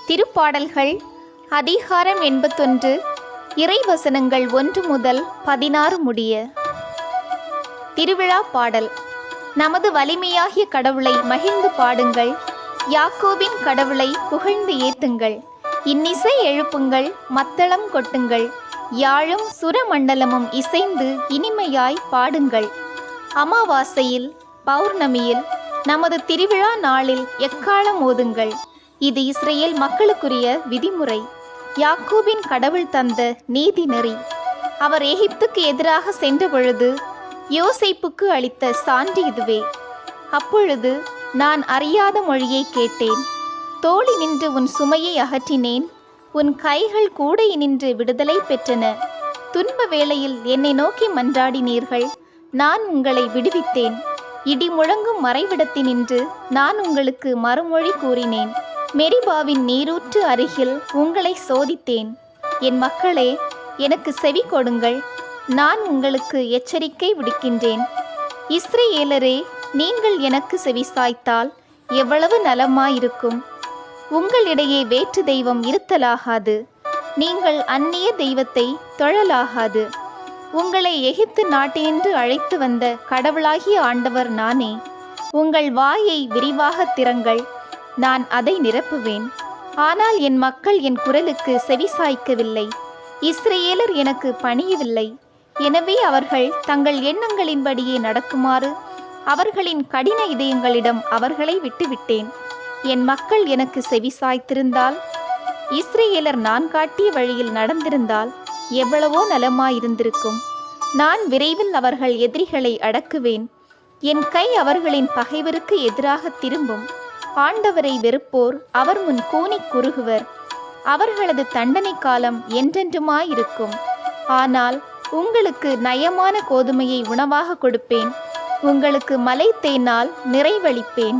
திருப்பாடல்கள் அதிகாரம் 81 இறைவசனங்கள் 1 முதல் 16 முடிய. திருவிழா பாடல். நமது வலிமையாகிய கடவுளை மகிழ்ந்து பாடுங்கள், யாக்கோபின் கடவுளை புகழ்ந்து ஏத்துங்கள். இன்னிசை எழுப்புங்கள், மத்தளம் கொட்டுங்கள், யாழும் சுரமண்டலமும் இசைந்து இனிமையாய் பாடுங்கள். அமாவாசையில், பௌர்ணமியில், நமது திருவிழா நாளில் எக்காளம் ஓதுங்கள். இது இஸ்ரேல் மக்களுக்குரிய விதிமுறை, யாக்கோபின் கடவுள் தந்த நீதி நெறி. அவர் எகிப்துக்கு எதிராக சென்ற பொழுது யோசேப்புக்கு அளித்த சான்று இதுவே. அப்பொழுது நான் அறியாத மொழியை கேட்டேன், தோழி நின்று உன் சுமையை அகற்றினேன், உன் கைகள் கூடை நின்று விடுதலை பெற்றன. துன்ப வேளையில் என்னை நோக்கி மன்றாடினீர்கள், நான் உங்களை விடுவித்தேன். இடி முழங்கும் மறைவிடத்தினின்று நான் உங்களுக்கு மறுமொழி கூறினேன். மெரிபாவின் நீரூற்று அருகில் உங்களை சோதித்தேன். என் மக்களே, எனக்கு செவி கொடுங்கள், நான் உங்களுக்கு எச்சரிக்கை விடுக்கின்றேன். இஸ்ரேலரே, நீங்கள் எனக்கு செவிசாய்த்தால் எவ்வளவு நலமாயிருக்கும். உங்களிடையே வேற்று தெய்வம் இருத்தலாகாது, நீங்கள் அந்நிய தெய்வத்தை தொழலாகாது. உங்களை எகிப்து நாட்டினின்று அழைத்து வந்த கடவுளாகிய ஆண்டவர் நானே. உங்கள் வாயை விரிவாக திறங்கள், நான் அதை நிரப்புவேன். ஆனால் என் மக்கள் என் குரலுக்கு செவிசாய்க்கவில்லை, இஸ்ரேலர் எனக்கு பணியவில்லை. எனவே அவர்கள் தங்கள் எண்ணங்களின்படியே நடக்குமாறு அவர்களின் கடின இதயங்களிடம் அவர்களை விட்டுவிட்டேன். என் மக்கள் எனக்கு செவிசாய்த்திருந்தால், இஸ்ரேலர் நான் காட்டிய வழியில் நடந்திருந்தால் எவ்வளவோ நலமாயிருந்திருக்கும். நான் விரைவில் அவர்கள் எதிரிகளை அடக்குவேன். என் கை அவர்களின் பகைவருக்கு எதிராக திரும்பும். ஆண்டவரை வெறுப்போர் அவர் முன் கூனி குறுகுவர். அவர்களது தண்டனை காலம் என்றென்றுமாயிருக்கும். ஆனால் உங்களுக்கு நயமான கோதுமையை உணவாக கொடுப்பேன், உங்களுக்கு மலை தேனால் நிறைவளிப்பேன்.